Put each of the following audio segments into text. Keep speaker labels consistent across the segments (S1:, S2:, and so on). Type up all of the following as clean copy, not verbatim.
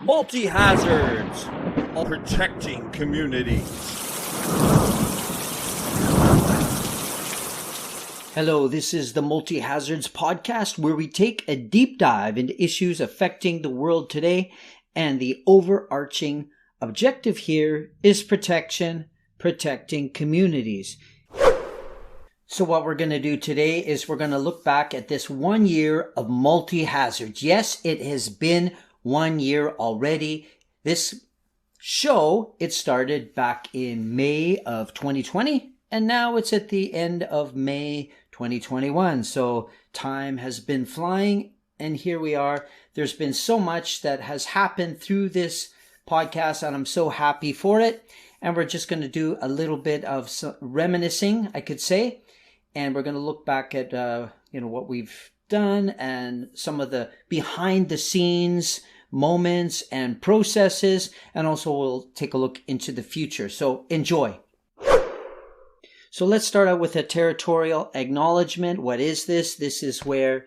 S1: Multi-hazards, protecting communities.
S2: Hello, this is the Multi-Hazards podcast, where we take a deep dive into issues affecting the world today, and the overarching objective here is protecting communities. So what we're going to do today is we're going to look back at this 1 year of multi-hazards. Yes, it has been 1 year already. This show, it started back in May of 2020, and now it's at the end of May 2021. So time has been flying, and here we are. There's been so much that has happened through this podcast, and I'm so happy for it. And we're just going to do a little bit of reminiscing, I could say. And we're going to look back at what we've done and some of the behind the scenes moments and processes, and also we'll take a look into the future. So enjoy. So let's start out with a territorial acknowledgement. What is this? This is where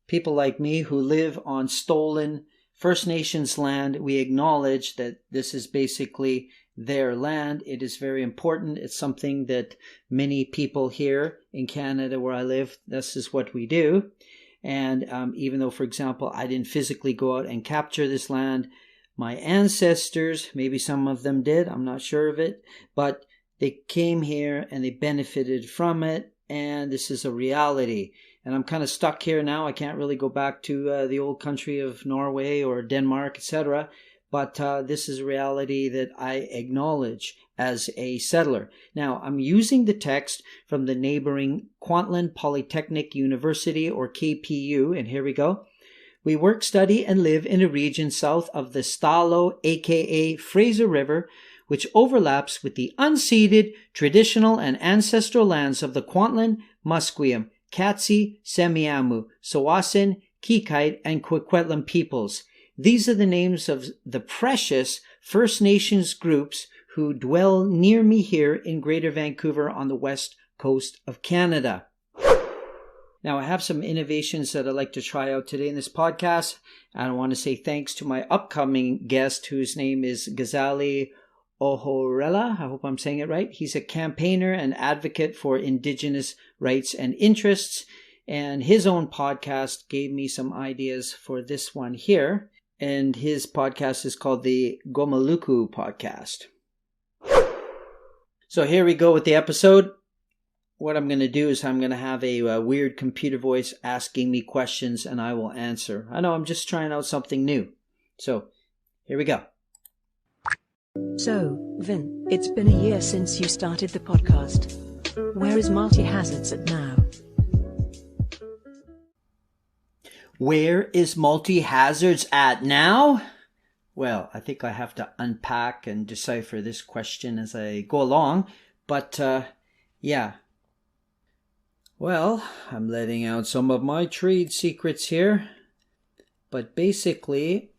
S2: people like me who live on stolen First Nations land, we acknowledge that this is basically their land. It is very important. It's something that many people here in Canada where I live, this is what we do. And even though, for example, I didn't physically go out and capture this land, my ancestors, maybe some of them did, I'm not sure of it, but they came here and they benefited from it. And this is a reality. And I'm kind of stuck here now. I can't really go back to the old country of Norway or Denmark, etc. But this is a reality that I acknowledge as a settler. Now, I'm using the text from the neighboring Kwantlen Polytechnic University, or KPU, and here we go. We work, study, and live in a region south of the Stalo, aka Fraser River, which overlaps with the unceded, traditional, and ancestral lands of the Kwantlen, Musqueam, Katsi, Semiahmoo, Tsawwassen, Kikite, and Coquitlam peoples. These are the names of the precious First Nations groups who dwell near me here in Greater Vancouver on the west coast of Canada. Now, I have some innovations that I'd like to try out today in this podcast. And I want to say thanks to my upcoming guest, whose name is Gazali Ohorela. I hope I'm saying it right. He's a campaigner and advocate for Indigenous rights and interests. And his own podcast gave me some ideas for this one here. And his podcast is called the Gomaluku Podcast. So here we go with the episode. What I'm going to do is I'm going to have a weird computer voice asking me questions, and I will answer. I know, I'm just trying out something new. So here we go.
S3: So, Vin, it's been a year since you started the podcast. Where is Multi-Hazards at now?
S2: Where is Multi-Hazards at now? Well, I think I have to unpack and decipher this question as I go along. But, yeah. Well, I'm letting out some of my trade secrets here. But basically,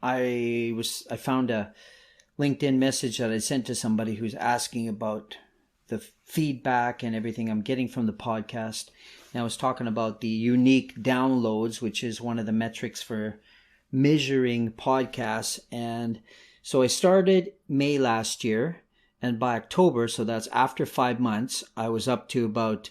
S2: I found a LinkedIn message that I sent to somebody who's asking about the feedback and everything I'm getting from the podcast. And I was talking about the unique downloads, which is one of the metrics for measuring podcasts. And so I started May last year, and by October, so that's after 5 months, I was up to about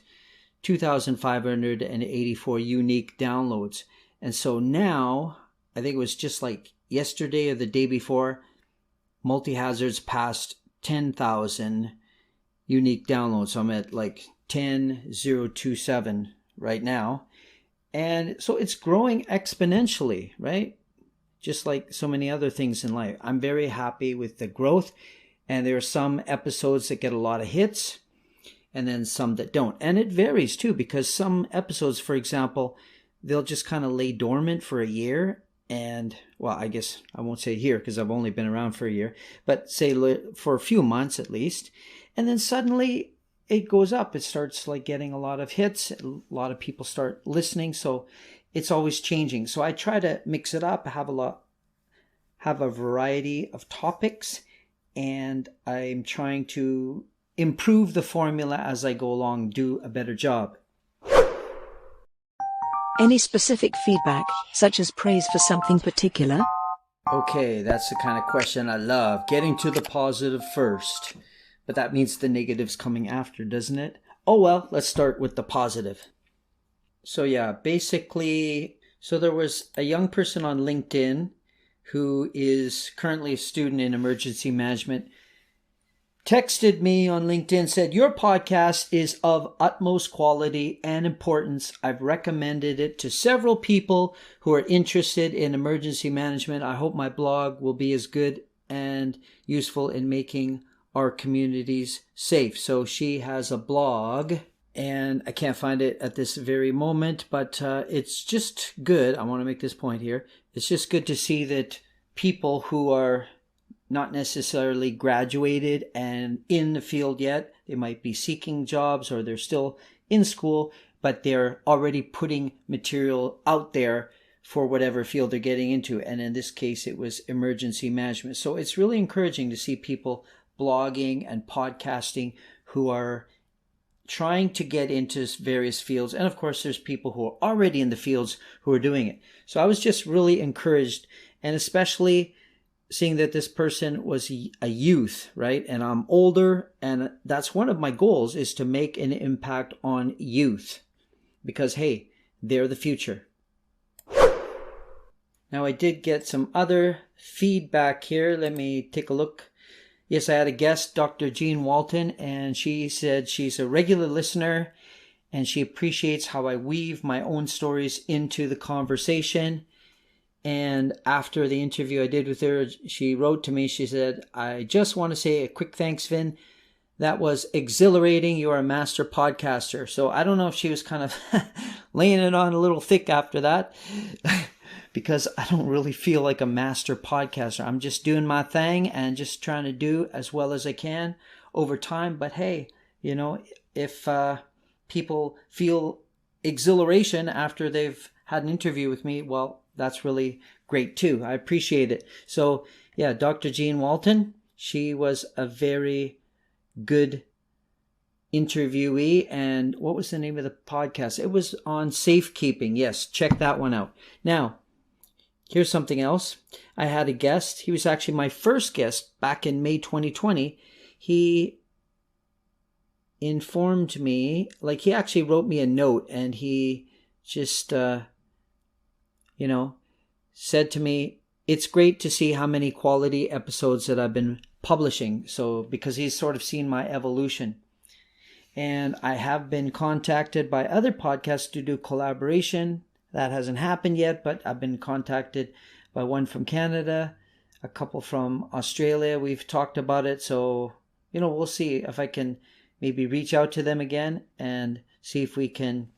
S2: 2,584 unique downloads. And so now, I think it was just like yesterday or the day before, Multi-Hazards passed 10,000 unique downloads. So I'm at like 10,027 right now. And so it's growing exponentially, right? Just like so many other things in life. I'm very happy with the growth. And there are some episodes that get a lot of hits and then some that don't. And it varies too, because some episodes, for example, they'll just kind of lay dormant for a year. And, well, I guess I won't say here because I've only been around for a year, but say for a few months at least. And then suddenly it goes up. It starts like getting a lot of hits. A lot of people start listening. So it's always changing. So I try to mix it up, have a variety of topics, and I'm trying to improve the formula as I go along, do a better job.
S3: Any specific feedback, such as praise for something particular?
S2: Okay, that's the kind of question I love. Getting to the positive first. But that means the negative's coming after, doesn't it? Oh well, let's start with the positive. So yeah, basically, so there was a young person on LinkedIn who is currently a student in emergency management, texted me on LinkedIn, said, "Your podcast is of utmost quality and importance. I've recommended it to several people who are interested in emergency management. I hope my blog will be as good and useful in making our communities safe." So she has a blog, and I can't find it at this very moment, but it's just good. I want to make this point here. It's just good to see that people who are not necessarily graduated and in the field yet, they might be seeking jobs or they're still in school, but they're already putting material out there for whatever field they're getting into. And in this case, it was emergency management. So it's really encouraging to see people blogging and podcasting who are trying to get into various fields. And of course, there's people who are already in the fields who are doing it. So I was just really encouraged, and especially seeing that this person was a youth, right? And I'm older, and that's one of my goals, is to make an impact on youth, because hey, they're the future. Now I did get some other feedback here. Let me take a look. Yes, I had a guest, Dr. Jean Walton, and she said she's a regular listener and she appreciates how I weave my own stories into the conversation. And after the interview I did with her, she wrote to me, she said, "I just want to say a quick thanks, Vin. That was exhilarating. You are a master podcaster." So I don't know if she was kind of laying it on a little thick after that, because I don't really feel like a master podcaster. I'm just doing my thing and just trying to do as well as I can over time. But hey, you know, if people feel exhilaration after they've had an interview with me, well, that's really great too. I appreciate it. So yeah, Dr. Jean Walton, she was a very good interviewee. And what was the name of the podcast? It was on safekeeping. Yes, check that one out. Now, here's something else. I had a guest. He was actually my first guest back in May 2020. He informed me, like he actually wrote me a note, and he just, said to me, "It's great to see how many quality episodes that I've been publishing." So, because he's sort of seen my evolution. And I have been contacted by other podcasts to do collaboration. That hasn't happened yet, but I've been contacted by one from Canada, a couple from Australia. We've talked about it. So, we'll see if I can maybe reach out to them again and see if we can,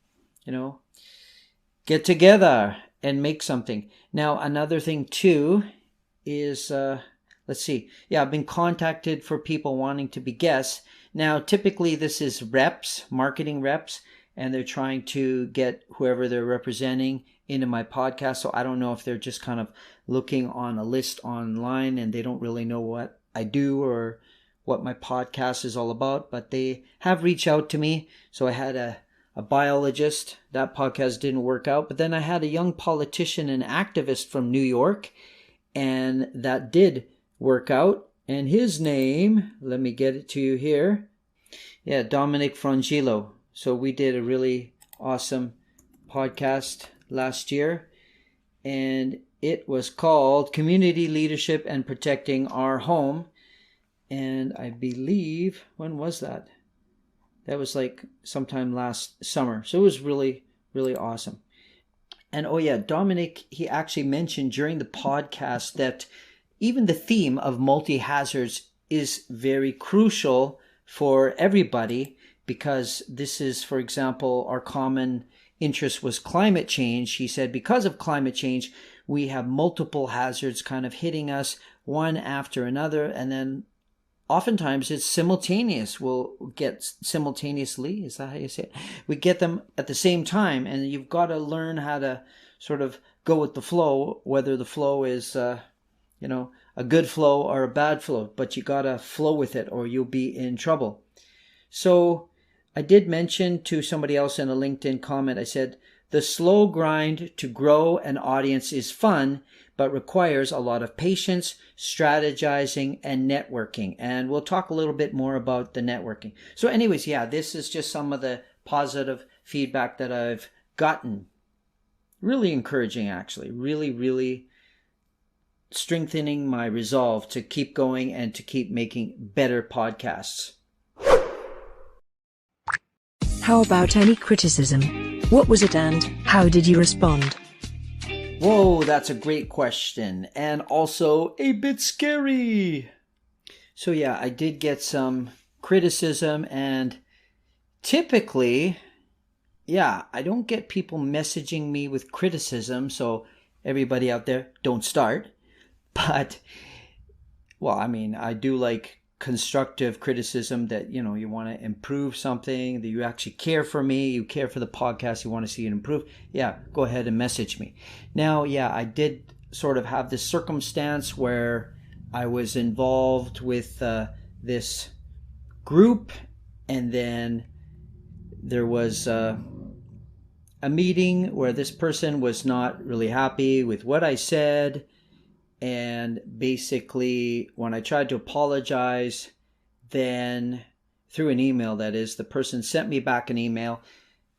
S2: get together and make something. Now, another thing too is, let's see. Yeah, I've been contacted for people wanting to be guests. Now, typically this is reps, marketing reps, and they're trying to get whoever they're representing into my podcast. So I don't know if they're just kind of looking on a list online and they don't really know what I do or what my podcast is all about, but they have reached out to me. So I had a biologist. That podcast didn't work out. But then I had a young politician and activist from New York, and that did work out. And his name, let me get it to you here. Yeah, Dominic Frangillo. So we did a really awesome podcast last year, and it was called Community Leadership and Protecting Our Home. And I believe, when was that? That was like sometime last summer. So it was really, really awesome. And oh yeah, Dominic, he actually mentioned during the podcast that even the theme of multi-hazards is very crucial for everybody, because this is, for example, our common interest was climate change. He said because of climate change, we have multiple hazards kind of hitting us one after another, and then oftentimes it's simultaneous. We'll get simultaneously, is that how you say it? We get them at the same time, and you've got to learn how to sort of go with the flow, whether the flow is, a good flow or a bad flow, but you got to flow with it or you'll be in trouble. So I did mention to somebody else in a LinkedIn comment, I said, The slow grind to grow an audience is fun, but requires a lot of patience, strategizing, and networking. And we'll talk a little bit more about the networking. So anyways, this is just some of the positive feedback that I've gotten. Really encouraging, actually. Really, really strengthening my resolve to keep going and to keep making better podcasts.
S3: How about any criticism? What was it and how did you respond?
S2: Whoa, that's a great question, and also a bit scary. So I did get some criticism, and typically, I don't get people messaging me with criticism, so everybody out there, don't start. But, I do like constructive criticism that, you want to improve something, that you actually care for me, you care for the podcast, you want to see it improve. Go ahead and message me. Now, I did sort of have this circumstance where I was involved with this group, and then there was a meeting where this person was not really happy with what I said. And basically, when I tried to apologize, then through an email, that is, the person sent me back an email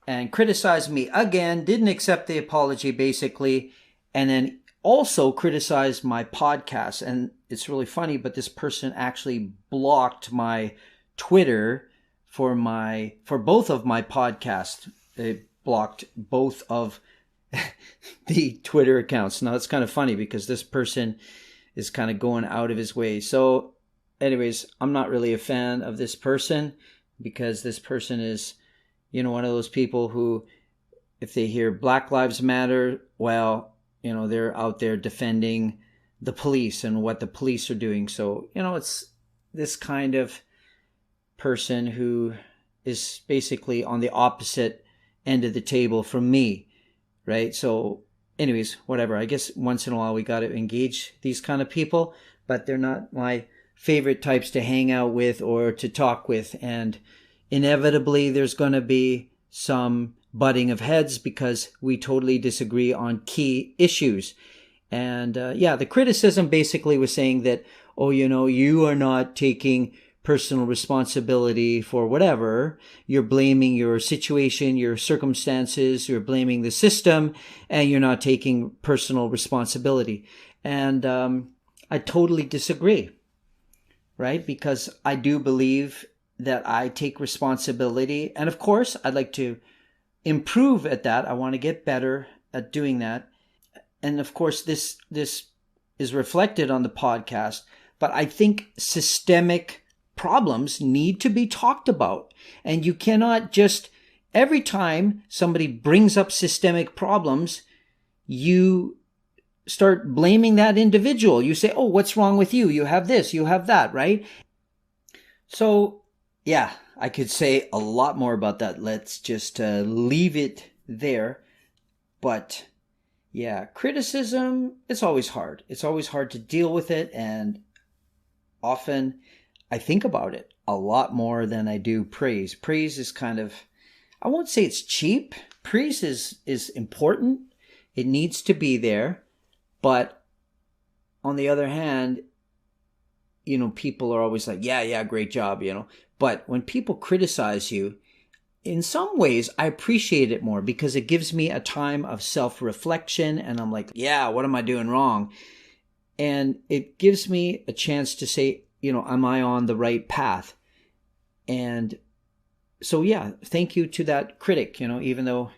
S2: and criticized me again, didn't accept the apology, basically, and then also criticized my podcast. And it's really funny, but this person actually blocked my Twitter for both of my podcasts. They blocked both of the Twitter accounts. Now, it's kind of funny because this person is kind of going out of his way. So anyways, I'm not really a fan of this person because this person is, one of those people who, if they hear Black Lives Matter, they're out there defending the police and what the police are doing. So, it's this kind of person who is basically on the opposite end of the table from me. Right? So anyways, whatever. I guess once in a while we got to engage these kind of people, but they're not my favorite types to hang out with or to talk with. And inevitably there's going to be some butting of heads because we totally disagree on key issues. And the criticism basically was saying that, you are not taking personal responsibility for whatever. You're blaming your situation, your circumstances, you're blaming the system, and you're not taking personal responsibility. And I totally disagree, right? Because I do believe that I take responsibility. And of course, I'd like to improve at that. I want to get better at doing that. And of course, this is reflected on the podcast. But I think systemic problems need to be talked about. And you cannot just, every time somebody brings up systemic problems, you start blaming that individual. You say, what's wrong with you? You have this, you have that, right? So, I could say a lot more about that. Let's just leave it there. But, criticism, it's always hard. It's always hard to deal with it. And often I think about it a lot more than I do praise. Praise is kind of, I won't say it's cheap. Praise is important. It needs to be there. But on the other hand, people are always like, great job, But when people criticize you, in some ways, I appreciate it more because it gives me a time of self-reflection. And I'm like, what am I doing wrong? And it gives me a chance to say, am I on the right path? And so, thank you to that critic, even though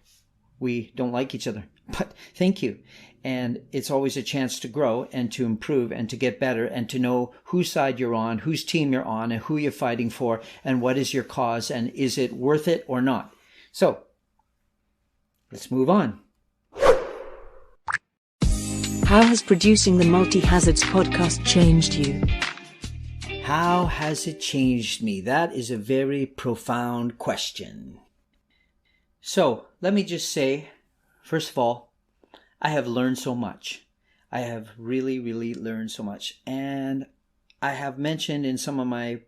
S2: we don't like each other, but thank you. And it's always a chance to grow and to improve and to get better and to know whose side you're on, whose team you're on, and who you're fighting for, and what is your cause, and is it worth it or not? So let's move on.
S3: How has producing the Multi Hazards podcast changed you?
S2: How has it changed me? That is a very profound question. So let me just say, first of all, I have learned so much. I have really, really learned so much. And I have mentioned in some of my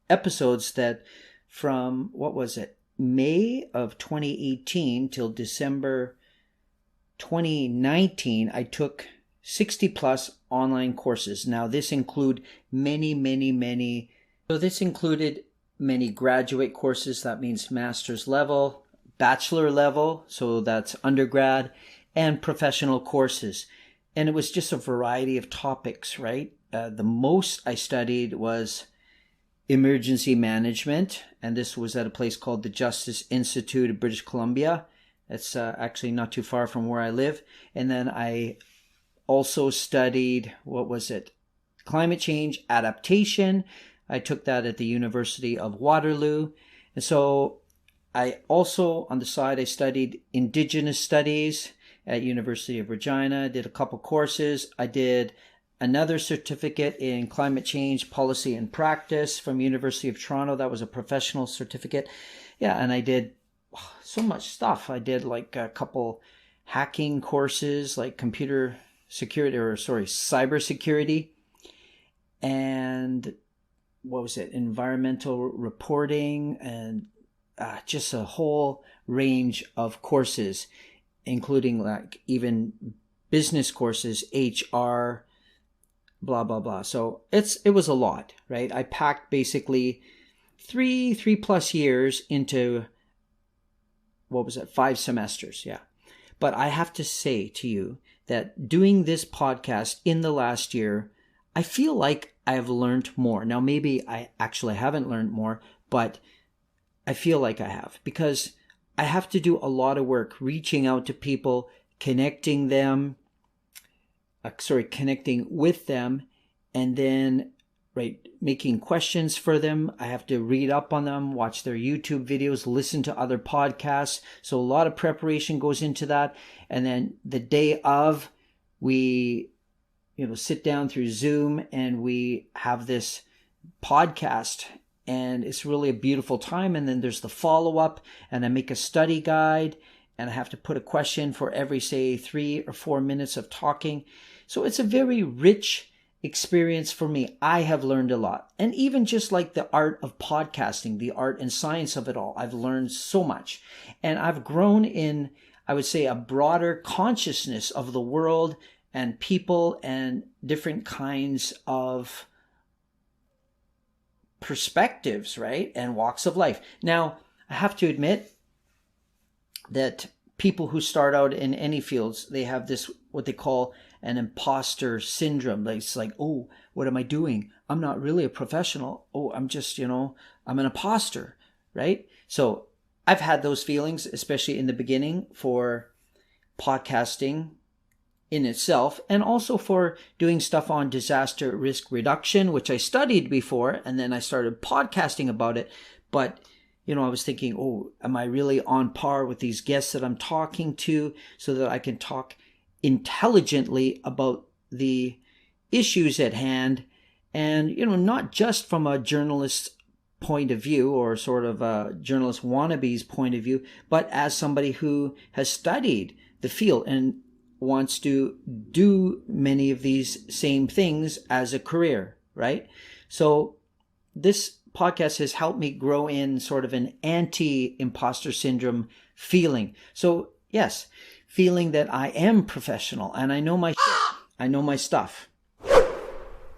S2: episodes that from, May of 2018 till December 2019, I took 60 plus online courses. Now, this include many. So this included many graduate courses. That means master's level, bachelor level. So that's undergrad, and professional courses. And it was just a variety of topics, right? The most I studied was emergency management. And this was at a place called the Justice Institute of British Columbia. It's actually not too far from where I live. And then I also studied, climate change adaptation. I took that at the University of Waterloo. And so I also, on the side, I studied Indigenous Studies at University of Regina. I did a couple courses. I did another certificate in climate change policy and practice from University of Toronto. That was a professional certificate. Yeah, and I did so much stuff. I did like a couple hacking courses, like cyber security, and environmental reporting, and just a whole range of courses, including like even business courses, HR, blah, blah, blah. So it was a lot, right? I packed basically three plus years into 5 semesters. Yeah. But I have to say to you that doing this podcast in the last year, I feel like I have learned more. Now, maybe I actually haven't learned more, but I feel like I have, because I have to do a lot of work reaching out to people, connecting with them, and then making questions for them. I have to read up on them, watch their YouTube videos, listen to other podcasts. So a lot of preparation goes into that. And then the day of, we sit down through Zoom and we have this podcast, and it's really a beautiful time. And then there's the follow-up, and I make a study guide, and I have to put a question for every, say, 3 or 4 minutes of talking. So it's a very rich experience for me. I have learned a lot. And even just like the art of podcasting, the art and science of it all, I've learned so much. And I've grown in, I would say, a broader consciousness of the world and people and different kinds of perspectives, right? And walks of life. Now, I have to admit that people who start out in any fields, they have this, what they call an imposter syndrome. It's like, oh, what am I doing? I'm not really a professional. Oh, I'm just, I'm an imposter, right? So I've had those feelings, especially in the beginning, for podcasting in itself, and also for doing stuff on disaster risk reduction, which I studied before, and then I started podcasting about it. But I was thinking, oh, am I really on par with these guests that I'm talking to, so that I can talk intelligently about the issues at hand, and not just from a journalist's point of view, or sort of a journalist wannabe's point of view, but as somebody who has studied the field and wants to do many of these same things as a career, right? So this podcast has helped me grow in sort of an anti-imposter syndrome feeling. So yes, feeling that I am professional and I know my shit. I know my stuff.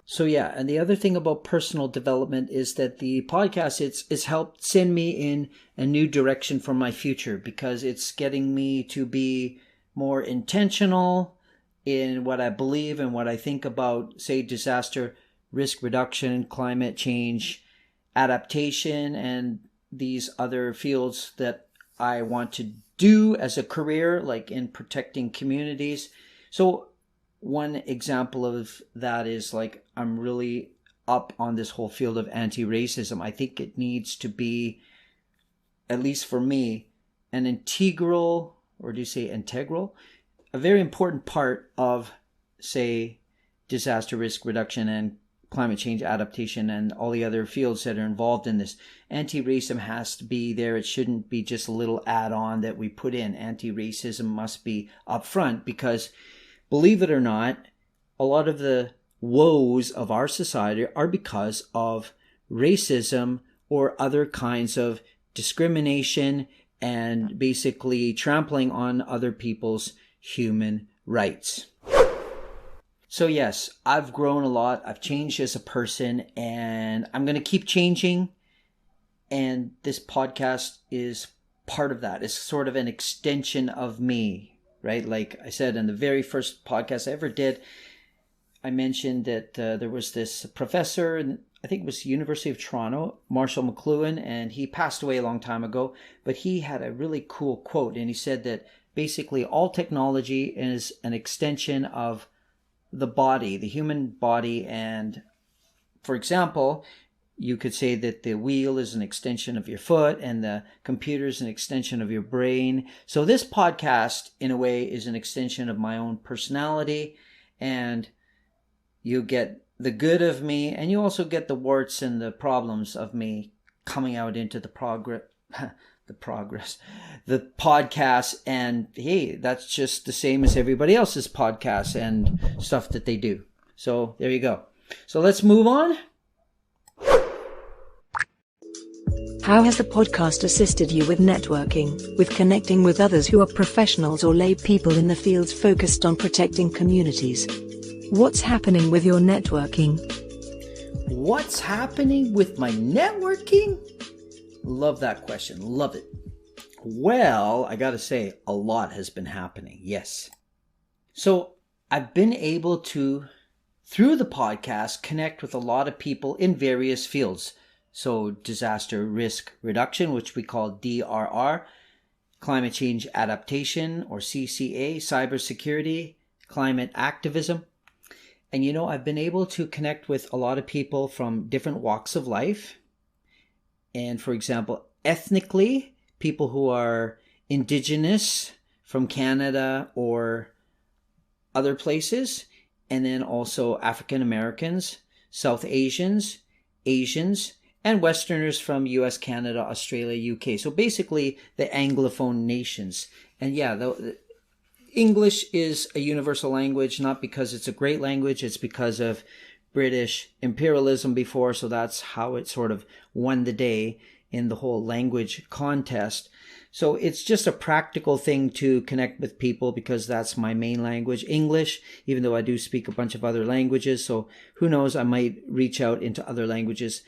S2: So yeah, and the other thing about personal development is that the podcast, it's helped send me in a new direction for my future, because it's getting me to be more intentional in what I believe and what I think about, say, disaster risk reduction, climate change, adaptation, and these other fields that I want to do as a career, like in protecting communities. So one example of that is, like, I'm really up on this whole field of anti-racism. I think it needs to be, at least for me, an integral, or do you say integral? A very important part of, say, disaster risk reduction and climate change adaptation and all the other fields that are involved in this. Anti-racism has to be there. It shouldn't be just a little add-on that we put in. Anti-racism must be upfront, because, believe it or not, a lot of the woes of our society are because of racism or other kinds of discrimination and basically trampling on other people's human rights. So yes, I've grown a lot. I've changed as a person, and I'm going to keep changing. And this podcast is part of that. It's sort of an extension of me, right? Like I said in the very first podcast I ever did, I mentioned that there was this professor, and I think it was University of Toronto, Marshall McLuhan, and he passed away a long time ago. But he had a really cool quote, and he said that basically all technology is an extension of the body, the human body. And for example, you could say that the wheel is an extension of your foot and the computer is an extension of your brain. So this podcast, in a way, is an extension of my own personality, and you get the good of me, and you also get the warts and the problems of me coming out into the podcast. And hey, that's just the same as everybody else's podcast and stuff that they do. So there you go. So let's move on.
S3: How has the podcast assisted you with networking, with connecting with others who are professionals or lay people in the fields focused on protecting communities? What's happening with your networking?
S2: What's happening with my networking? Love that question. Love it. Well, I gotta say, a lot has been happening. Yes. So I've been able to, through the podcast, connect with a lot of people in various fields. So disaster risk reduction, which we call DRR, climate change adaptation, or CCA, cybersecurity, climate activism. And I've been able to connect with a lot of people from different walks of life. And for example, ethnically, people who are indigenous from Canada or other places. And then also African Americans, South Asians, Asians, and Westerners from US, Canada, Australia, UK. So basically the Anglophone nations. And yeah, the English is a universal language, not because it's a great language, it's because of British imperialism before. So that's how it sort of won the day in the whole language contest. So it's just a practical thing to connect with people because that's my main language, English, even though I do speak a bunch of other languages. So who knows, I might reach out into other languages.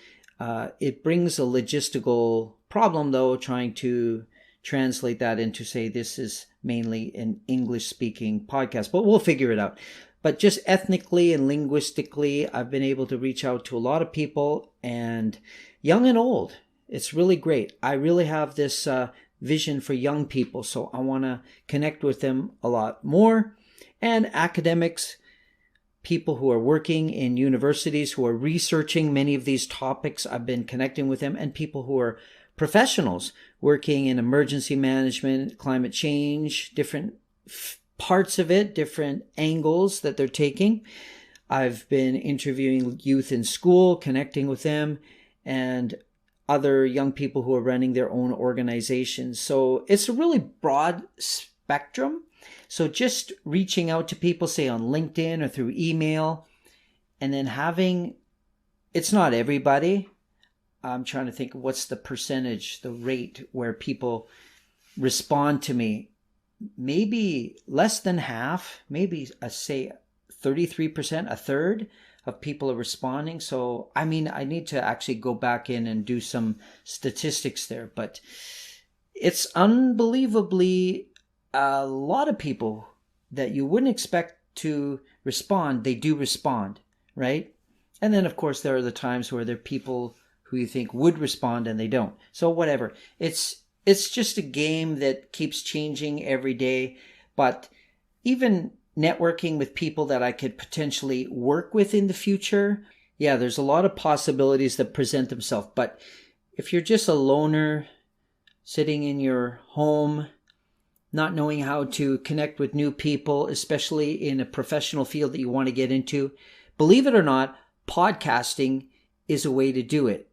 S2: It brings a logistical problem, though, trying to translate that into, say, this is mainly an English-speaking podcast, but we'll figure it out. But just ethnically and linguistically, I've been able to reach out to a lot of people, and young and old. It's really great. I really have this vision for young people, so I want to connect with them a lot more. And academics, people who are working in universities, who are researching many of these topics, I've been connecting with them, and people who are professionals working in emergency management, climate change, different parts of it, different angles that they're taking. I've been interviewing youth in school, connecting with them, and other young people who are running their own organizations. So it's a really broad spectrum. So just reaching out to people, say on LinkedIn or through email, and then it's not everybody. I'm trying to think what's the percentage, the rate where people respond to me. Maybe less than half, maybe say 33%, a third of people are responding. So, I need to actually go back in and do some statistics there, but it's unbelievably a lot of people that you wouldn't expect to respond. They do respond, right? And then, of course, there are the times where there are people who you think would respond and they don't. So whatever. It's just a game that keeps changing every day. But even networking with people that I could potentially work with in the future, yeah, there's a lot of possibilities that present themselves. But if you're just a loner sitting in your home, not knowing how to connect with new people, especially in a professional field that you want to get into, believe it or not, podcasting is a way to do it.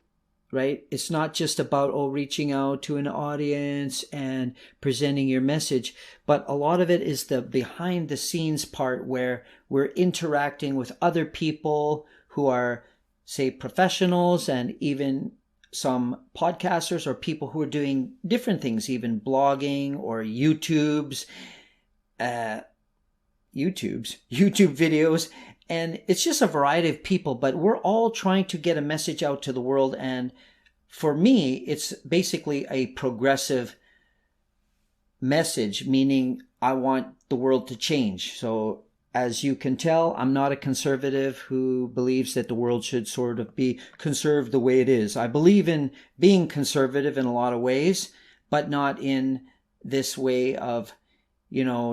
S2: Right? It's not just about, reaching out to an audience and presenting your message, but a lot of it is the behind the scenes part where we're interacting with other people who are, say, professionals, and even some podcasters or people who are doing different things, even blogging or YouTubes, YouTube videos, and it's just a variety of people, but we're all trying to get a message out to the world. And for me, it's basically a progressive message, meaning I want the world to change. So as you can tell, I'm not a conservative who believes that the world should sort of be conserved the way it is. I believe in being conservative in a lot of ways, but not in this way of,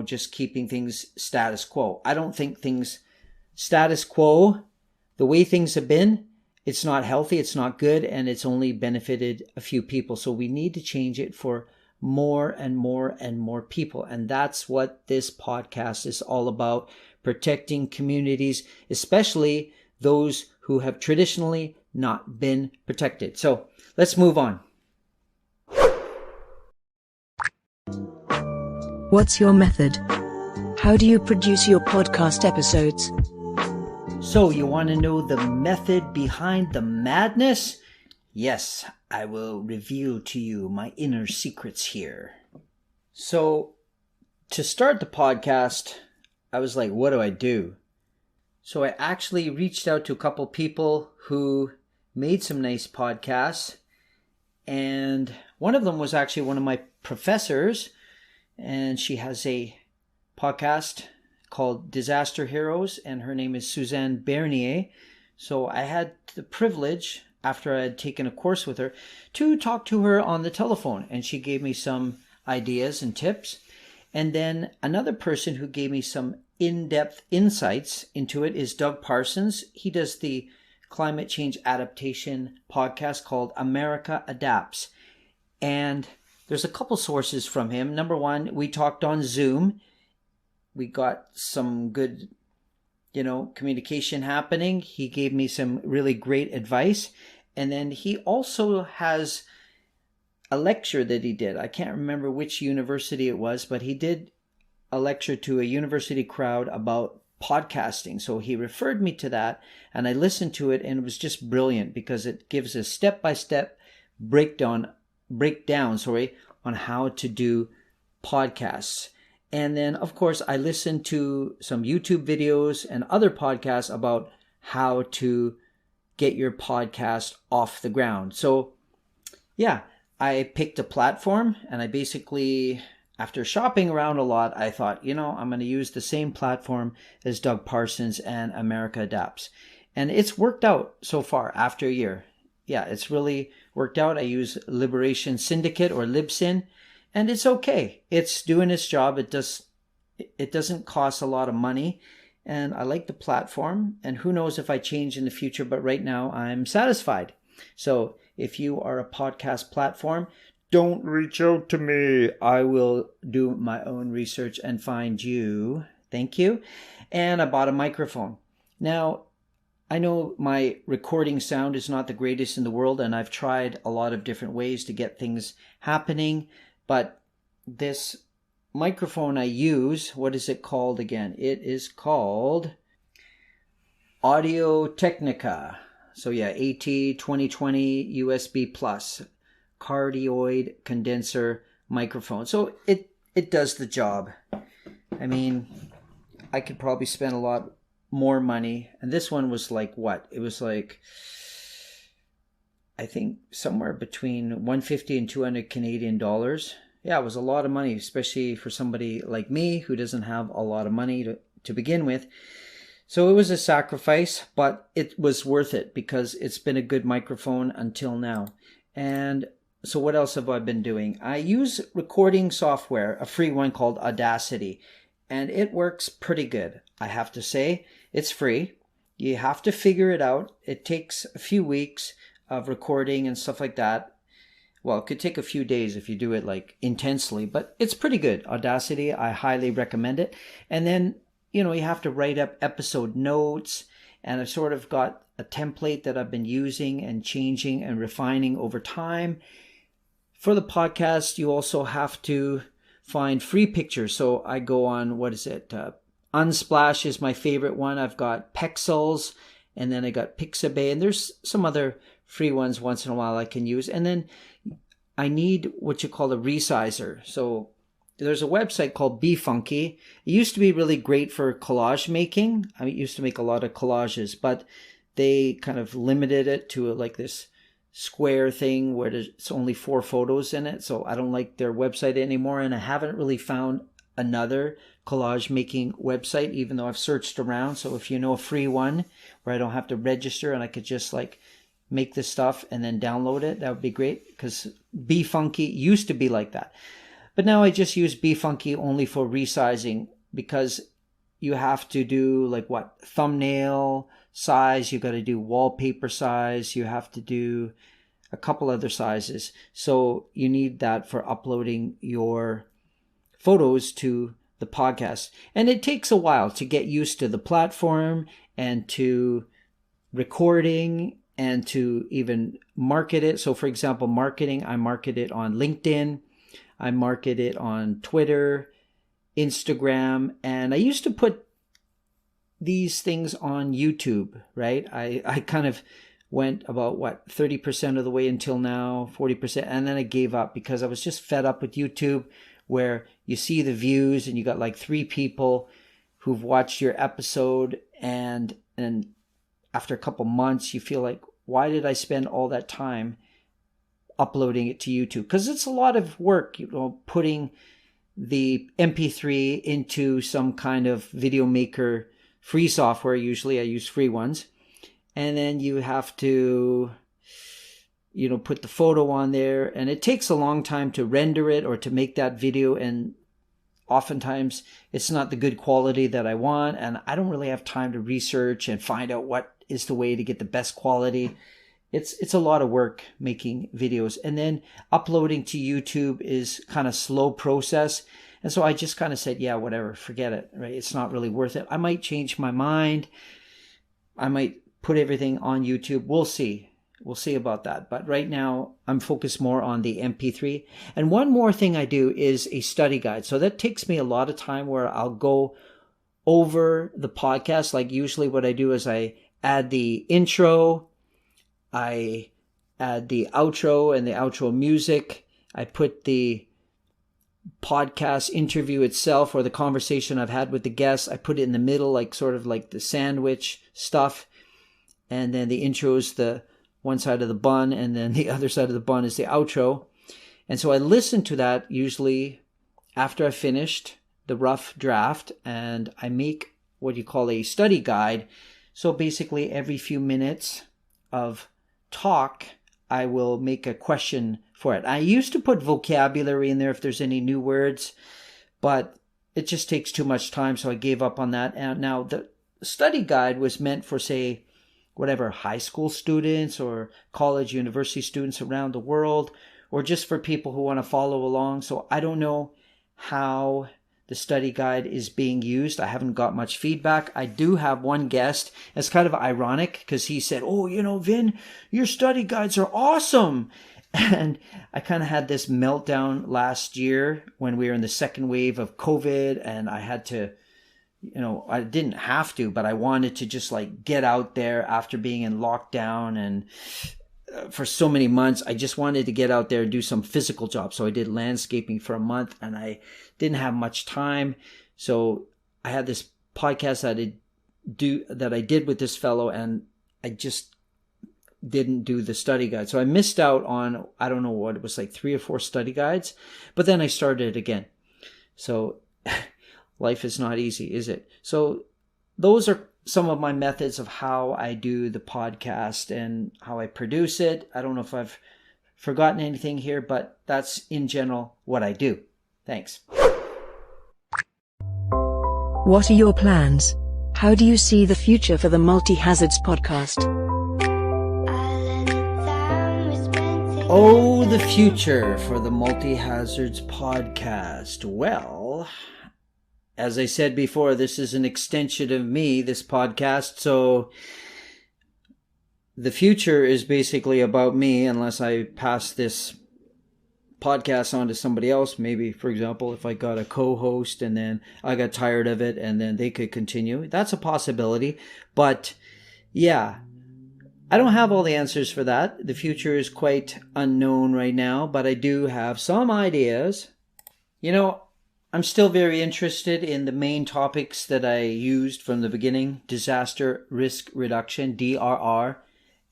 S2: just keeping things status quo. I don't think things status quo, the way things have been, it's not healthy, it's not good, and it's only benefited a few people. So we need to change it for more and more and more people. And that's what this podcast is all about, protecting communities, especially those who have traditionally not been protected. So let's move on.
S3: What's your method? How do you produce your podcast episodes?
S2: So you want to know the method behind the madness? Yes, I will reveal to you my inner secrets here. So to start the podcast, I was like, what do I do? So I actually reached out to a couple people who made some nice podcasts. And one of them was actually one of my professors. And she has a podcast called Disaster Heroes. And her name is Suzanne Bernier. So I had the privilege, after I had taken a course with her, to talk to her on the telephone. And she gave me some ideas and tips. And then another person who gave me some in-depth insights into it is Doug Parsons. He does the climate change adaptation podcast called America Adapts. And there's a couple sources from him. Number one, we talked on Zoom. We got some good, communication happening. He gave me some really great advice. And then he also has a lecture that he did. I can't remember which university it was, but he did a lecture to a university crowd about podcasting. So he referred me to that, and I listened to it, and it was just brilliant because it gives a step-by-step breakdown on how to do podcasts. And then, of course, I listened to some YouTube videos and other podcasts about how to get your podcast off the ground. So, yeah, I picked a platform, and I basically, after shopping around a lot, I thought, I'm going to use the same platform as Doug Parsons and America Adapts. And it's worked out so far after a year. Yeah, it's really worked out. I use Liberation Syndicate or Libsyn, and it's okay. It's doing its job. It doesn't cost a lot of money, and I like the platform, and who knows if I change in the future, but right now I'm satisfied. So if you are a podcast platform, don't reach out to me. I will do my own research and find you. Thank you. And I bought a microphone. Now, I know my recording sound is not the greatest in the world, and I've tried a lot of different ways to get things happening, but this microphone I use, what is it called again? It is called Audio Technica. So yeah, AT 2020 USB Plus cardioid condenser microphone. So it does the job. I mean, I could probably spend a lot more money, and this one was like what? It was like, I think somewhere between 150 and 200 Canadian dollars. Yeah, it was a lot of money, especially for somebody like me who doesn't have a lot of money to begin with. So it was a sacrifice, but it was worth it because it's been a good microphone until now. And so what else have I been doing? I use recording software, a free one called Audacity, and it works pretty good. I have to say, it's free. You have to figure it out. It takes a few weeks of recording and stuff like that. Well, it could take a few days if you do it like intensely, but it's pretty good. Audacity, I highly recommend it. And then, you have to write up episode notes, and I've sort of got a template that I've been using and changing and refining over time. For the podcast, you also have to find free pictures. So I go on, Unsplash is my favorite one. I've got Pexels, and then I got Pixabay, and there's some other free ones once in a while I can use. And then I need what you call a resizer. So there's a website called BeFunky. It used to be really great for collage making. I used to make a lot of collages, but they kind of limited it to like this square thing where it's only 4 photos in it. So I don't like their website anymore, and I haven't really found another collage making website, even though I've searched around. So if you know a free one where I don't have to register and I could just like make this stuff and then download it, that would be great, because BeFunky used to be like that. But now I just use BeFunky only for resizing, because you have to do like thumbnail size, you got to do wallpaper size, you have to do a couple other sizes. So you need that for uploading your photos to the podcast. And it takes a while to get used to the platform and to recording and to even market it. So for example, marketing, I market it on LinkedIn. I market it on Twitter, Instagram, and I used to put these things on YouTube, right? I kind of went about 30% of the way until now, 40%, and then I gave up because I was just fed up with YouTube, where you see the views and you got like 3 people who've watched your episode, and after a couple months you feel like, why did I spend all that time uploading it to YouTube? Because it's a lot of work, putting the MP3 into some kind of video maker free software. Usually I use free ones. And then you have to, put the photo on there, and it takes a long time to render it or to make that video. And oftentimes it's not the good quality that I want. And I don't really have time to research and find out what is the way to get the best quality. It's a lot of work making videos, and then uploading to YouTube is kind of slow process. And so I just kind of said, yeah, whatever, forget it, right? It's not really worth it. I might change my mind. I might put everything on YouTube. We'll see. We'll see about that. But right now I'm focused more on the MP3. And one more thing I do is a study guide. So that takes me a lot of time, where I'll go over the podcast. Like usually what I do is I add the intro, I add the outro and the outro music. I put the podcast interview itself or the conversation I've had with the guests. I put it in the middle, like sort of like the sandwich stuff. And then the intro is the one side of the bun, and then the other side of the bun is the outro. And so I listen to that usually after I finished the rough draft, and I make what you call a study guide. So basically every few minutes of talk, I will make a question for it. I used to put vocabulary in there if there's any new words, but it just takes too much time, so I gave up on that. And now the study guide was meant for, say, high school students or college, university students around the world, or just for people who want to follow along. So I don't know how the study guide is being used. I haven't got much feedback. I do have one guest. It's kind of ironic because he said, oh, Vin, your study guides are awesome. And I kind of had this meltdown last year when we were in the second wave of COVID, and I had to, I didn't have to, but I wanted to just like get out there after being in lockdown. And for so many months, I just wanted to get out there and do some physical jobs. So I did landscaping for a month, and I didn't have much time. So I had this podcast that I did with this fellow, and I just didn't do the study guide. So I missed out on, I don't know what, it was like 3 or 4 study guides, but then I started again. So life is not easy, is it? So those are some of my methods of how I do the podcast and how I produce it. I don't know if I've forgotten anything here, but that's in general what I do. Thanks.
S3: What are your plans? How do you see the future for the Multi-Hazards podcast?
S2: Oh, the future for the Multi-Hazards podcast. Well, as I said before, this is an extension of me, this podcast. So the future is basically about me, unless I pass this podcast on to somebody else. Maybe, for example, if I got a co-host and then I got tired of it and then they could continue. That's a possibility. But yeah, I don't have all the answers for that. The future is quite unknown right now, but I do have some ideas. I'm still very interested in the main topics that I used from the beginning: disaster risk reduction, DRR,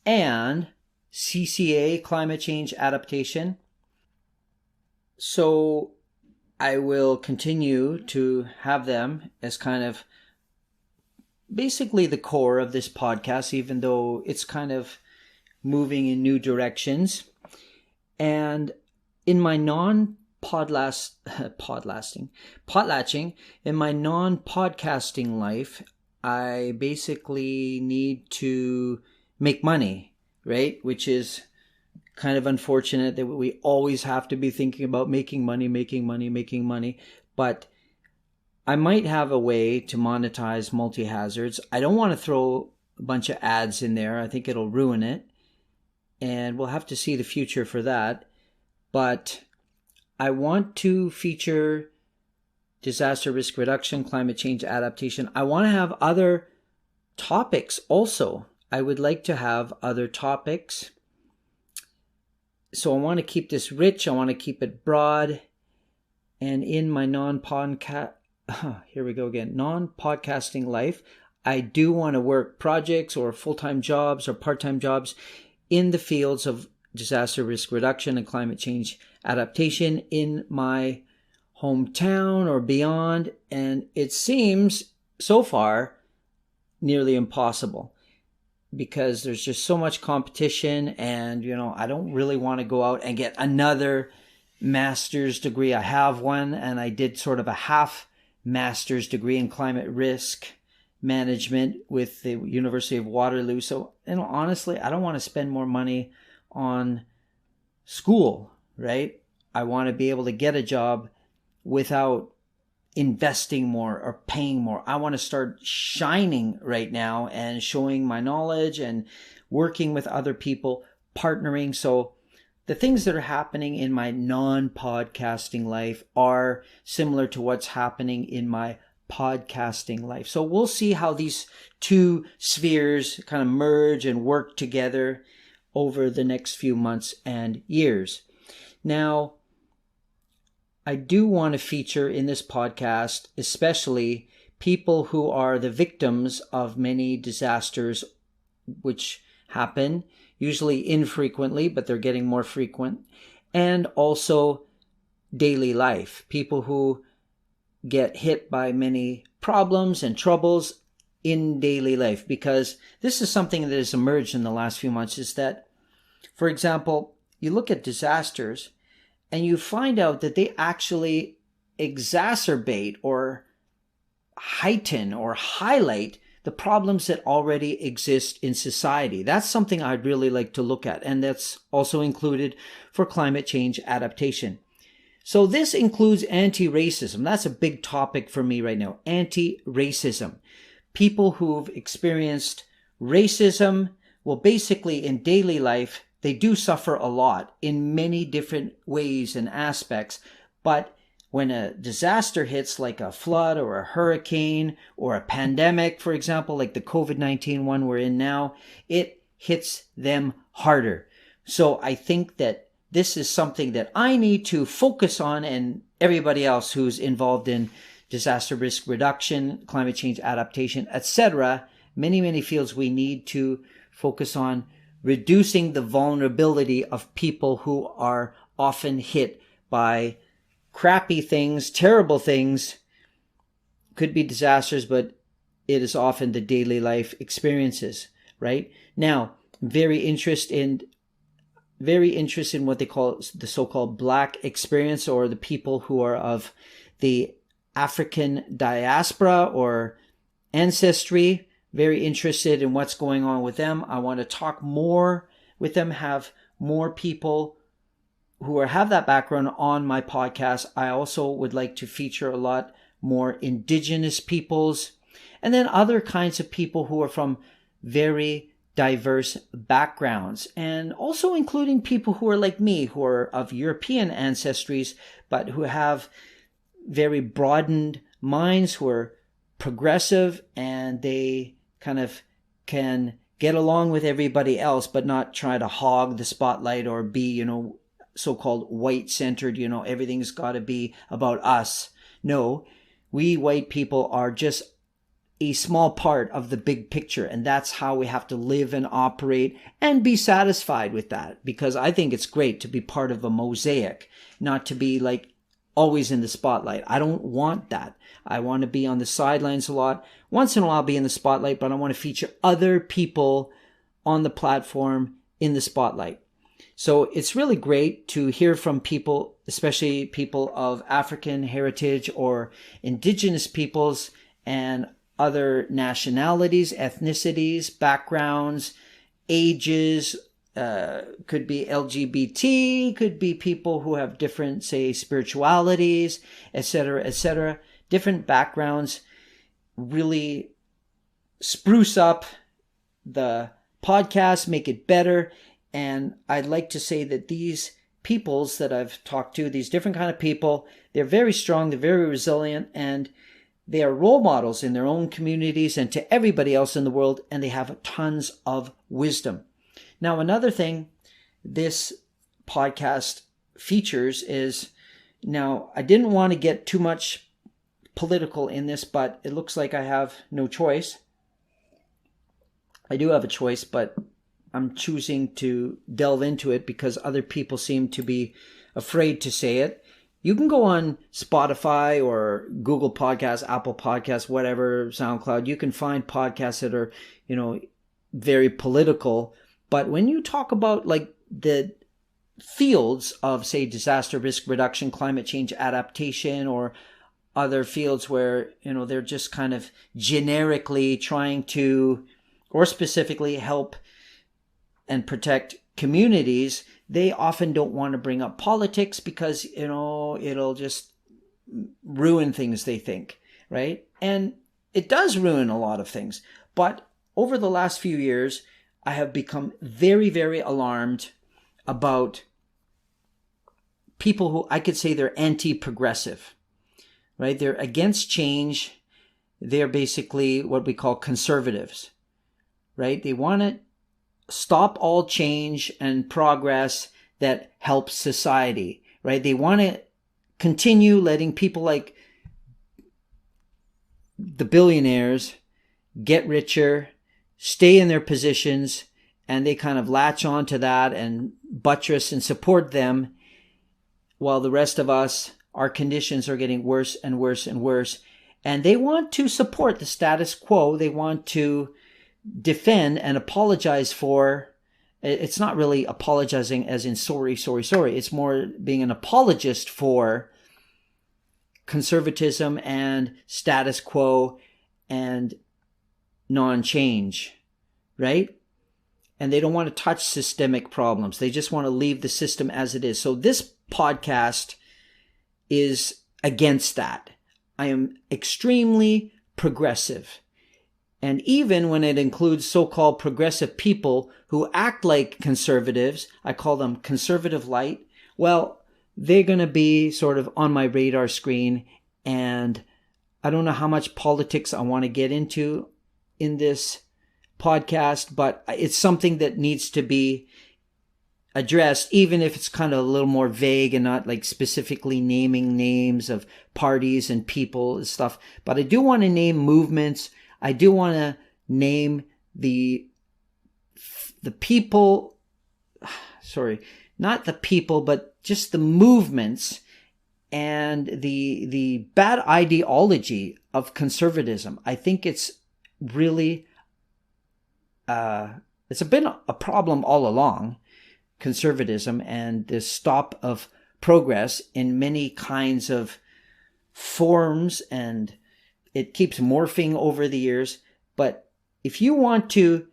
S2: and CCA, climate change adaptation. So I will continue to have them as kind of basically the core of this podcast, even though it's kind of moving in new directions. And in my potlatching, in my non-podcasting life, I basically need to make money, right? Which is kind of unfortunate that we always have to be thinking about making money. But I might have a way to monetize multi-hazards. I don't want to throw a bunch of ads in there. I think it'll ruin it. And we'll have to see the future for that. But I want to feature disaster risk reduction, climate change adaptation. I want to have other topics also. I would like to have other topics. So I want to keep this rich. I want to keep it broad. And in my non-podcasting life, I do want to work projects or full-time jobs or part-time jobs in the fields of disaster risk reduction and climate change adaptation in my hometown or beyond. And it seems so far nearly impossible because there's just so much competition, and I don't really want to go out and get another master's degree. I have one, and I did sort of a half master's degree in climate risk management with the University of Waterloo. So, honestly, I don't want to spend more money on school, right? I want to be able to get a job without investing more or paying more. I want to start shining right now and showing my knowledge and working with other people, partnering. So the things that are happening in my non-podcasting life are similar to what's happening in my podcasting life. So we'll see how these two spheres kind of merge and work together over the next few months and years. Now, I do want to feature in this podcast, especially people who are the victims of many disasters which happen, usually infrequently, but they're getting more frequent, and also daily life, people who get hit by many problems and troubles in daily life, because this is something that has emerged in the last few months, is that, for example, you look at disasters and you find out that they actually exacerbate or heighten or highlight the problems that already exist in society. That's something I'd really like to look at, and that's also included for climate change adaptation. So this includes anti-racism. That's a big topic for me right now. Anti-racism. People who've experienced racism, well, basically in daily life, they do suffer a lot in many different ways and aspects. But when a disaster hits, like a flood or a hurricane or a pandemic, for example, like the COVID-19 one we're in now, it hits them harder. So I think that this is something that I need to focus on, and everybody else who's involved in disaster risk reduction, climate change adaptation, etc. Many fields we need to focus on reducing the vulnerability of people who are often hit by crappy things, terrible things. Could be disasters, but it is often the daily life experiences, right? Now, very interested in what they call the so-called Black experience, or the people who are of the African diaspora or ancestry. Very interested in what's going on with them. I want to talk more with them, have more people who have that background on my podcast. I also would like to feature a lot more indigenous peoples, and then other kinds of people who are from very diverse backgrounds, and also including people who are like me, who are of European ancestries, but who have very broadened minds, who are progressive, and they kind of can get along with everybody else, but not try to hog the spotlight or be, so-called white-centered, everything's got to be about us. No, we white people are just a small part of the big picture, and that's how we have to live and operate and be satisfied with that, because I think it's great to be part of a mosaic, not to be like always in the spotlight. I don't want that. I want to be on the sidelines a lot. Once in a while be in the spotlight, but I want to feature other people on the platform in the spotlight. So it's really great to hear from people, especially people of African heritage or indigenous peoples and other nationalities, ethnicities, backgrounds, ages, could be LGBT, could be people who have different, say, spiritualities, etc., different backgrounds. Really spruce up the podcast, make it better. And I'd like to say that these peoples that I've talked to, these different kind of people, they're very strong, they're very resilient, and they are role models in their own communities and to everybody else in the world, and they have tons of wisdom. Now, another thing this podcast features is, now I didn't want to get too much political in this, but it looks like I have no choice. I do have a choice, but I'm choosing to delve into it because other people seem to be afraid to say it. You can go on Spotify or Google Podcasts, Apple Podcasts, whatever, SoundCloud. You can find podcasts that are, very political. But when you talk about like the fields of, say, disaster risk reduction, climate change adaptation, or other fields where, they're just kind of generically trying to, or specifically help and protect communities, they often don't want to bring up politics because, it'll just ruin things, they think, right? And it does ruin a lot of things. But over the last few years, I have become very, very alarmed about people who I could say they're anti-progressive, right? They're against change. They're basically what we call conservatives, right? They want to stop all change and progress that helps society, right? They want to continue letting people like the billionaires get richer, stay in their positions, and they kind of latch on to that and buttress and support them, while the rest of us, our conditions are getting worse and worse and worse. And they want to support the status quo. They want to defend and apologize for. It's not really apologizing as in sorry. It's more being an apologist for conservatism and status quo and non-change, right? And they don't want to touch systemic problems. They just want to leave the system as it is. So this podcast is against that. I am extremely progressive. And even when it includes so-called progressive people who act like conservatives, I call them conservative light, well, they're going to be sort of on my radar screen. And I don't know how much politics I want to get into in this podcast, but it's something that needs to be addressed, even if it's kind of a little more vague and not like specifically naming names of parties and people and stuff. But I do want to name movements. I do want to name the people, sorry, not the people, but just the movements and the bad ideology of conservatism. I think it's really, it's been a problem all along, conservatism and the stop of progress in many kinds of forms, and it keeps morphing over the years. But if you want to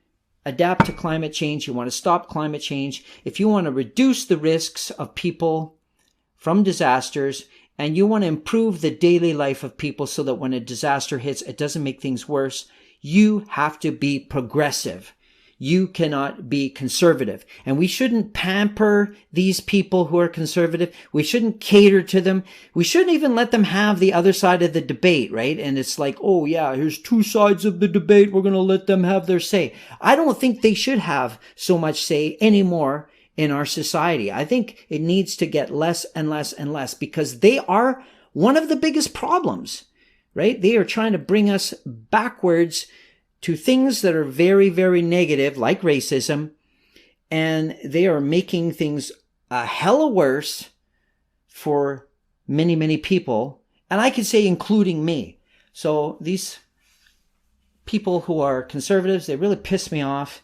S2: adapt to climate change, you want to stop climate change, if you want to reduce the risks of people from disasters, and you want to improve the daily life of people so that when a disaster hits, it doesn't make things worse, you have to be progressive. You cannot be conservative. And we shouldn't pamper these people who are conservative. We shouldn't cater to them. We shouldn't even let them have the other side of the debate, right? And it's like, oh yeah, here's two sides of the debate. We're going to let them have their say. I don't think they should have so much say anymore in our society. I think it needs to get less and less and less, because they are one of the biggest problems, right? They are trying to bring us backwards to things that are very, very negative, like racism, and they are making things a hella worse for many, many people, and I could say including me. So these people who are conservatives, they really piss me off,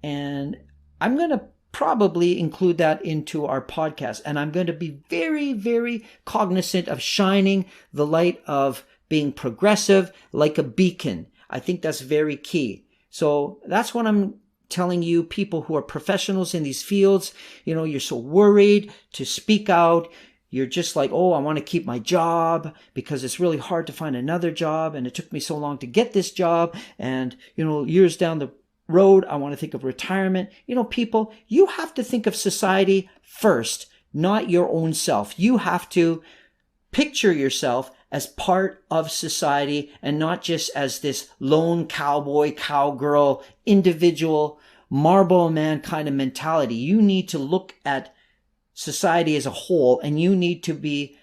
S2: and I'm going to probably include that into our podcast, and I'm going to be very, very cognizant of shining the light of being progressive like a beacon. I think that's very key. So that's what I'm telling you, people who are professionals in these fields. You know, you're so worried to speak out. You're just like, oh, I want to keep my job because it's really hard to find another job, and it took me so long to get this job, and, you know, years down the road, I want to think of retirement. You know, people, you have to think of society first, not your own self. You have to picture yourself as part of society and not just as this lone cowboy, cowgirl, individual, Marlboro Man kind of mentality. You need to look at society as a whole, and you need to be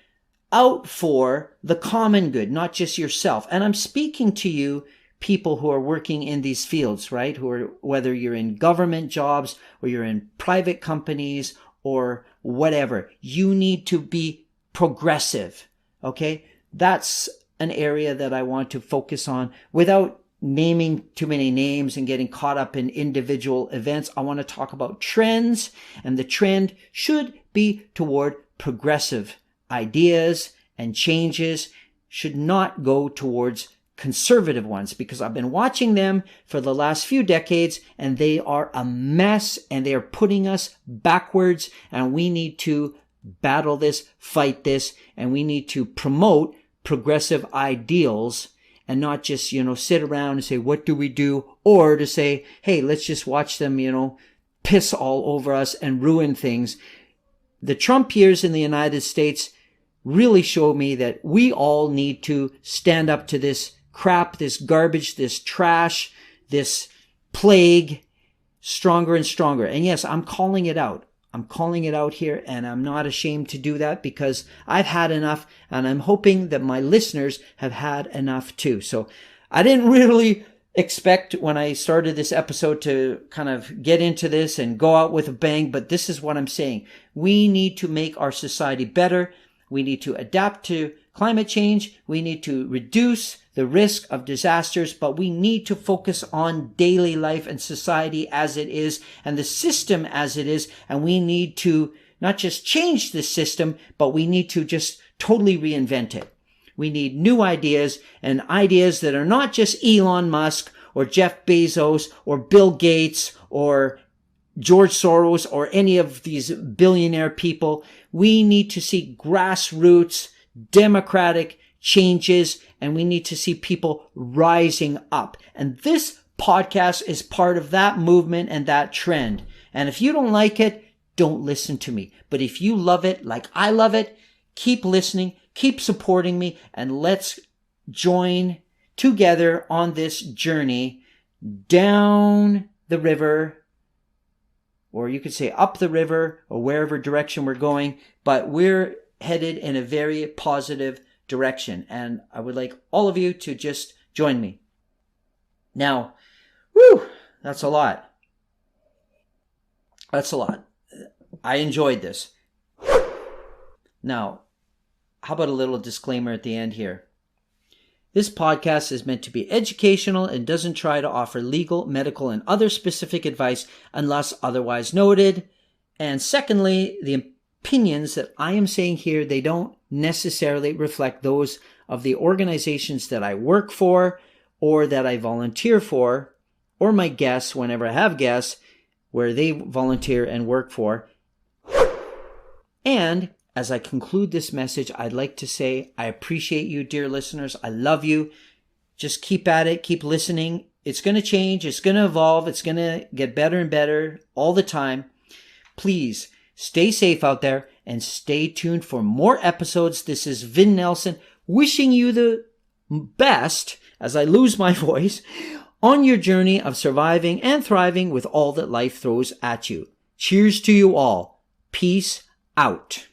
S2: out for the common good, not just yourself. And I'm speaking to you, people who are working in these fields, right? Who are, whether you're in government jobs or you're in private companies or whatever, you need to be progressive. Okay? That's an area that I want to focus on without naming too many names and getting caught up in individual events. I want to talk about trends, and the trend should be toward progressive ideas, and changes should not go towards conservative ones, because I've been watching them for the last few decades, and they are a mess, and they are putting us backwards, and we need to battle this, fight this, and we need to promote progressive ideals and not just, you know, sit around and say, what do we do? Or to say, hey, let's just watch them, you know, piss all over us and ruin things. The Trump years in the United States really show me that we all need to stand up to this crap, this garbage, this trash, this plague, stronger and stronger. And yes, I'm calling it out. I'm calling it out here, and I'm not ashamed to do that because I've had enough, and I'm hoping that my listeners have had enough too. So I didn't really expect when I started this episode to kind of get into this and go out with a bang, but this is what I'm saying. We need to make our society better. We need to adapt to climate change. We need to reduce the risk of disasters, but we need to focus on daily life and society as it is and the system as it is. And we need to not just change the system, but we need to just totally reinvent it. We need new ideas, and ideas that are not just Elon Musk or Jeff Bezos or Bill Gates or George Soros or any of these billionaire people. We need to see grassroots, democratic changes, and we need to see people rising up. And this podcast is part of that movement and that trend. And if you don't like it, don't listen to me. But if you love it like I love it, keep listening, keep supporting me, and let's join together on this journey down the river, or you could say up the river, or wherever direction we're going, but we're headed in a very positive direction. And I would like all of you to just join me. Now, that's a lot. That's a lot. I enjoyed this. Now, how about a little disclaimer at the end here? This podcast is meant to be educational and doesn't try to offer legal, medical, and other specific advice unless otherwise noted. And secondly, the opinions that I am saying here, they don't necessarily reflect those of the organizations that I work for or that I volunteer for, or my guests whenever I have guests where they volunteer and work for. And as I conclude this message, I'd like to say I appreciate you, dear listeners. I love you. Just keep at it. Keep listening. It's going to change. It's going to evolve. It's going to get better and better all the time. Please stay safe out there and stay tuned for more episodes. This is Vin Nelsen wishing you the best as I lose my voice on your journey of surviving and thriving with all that life throws at you. Cheers to you all. Peace out.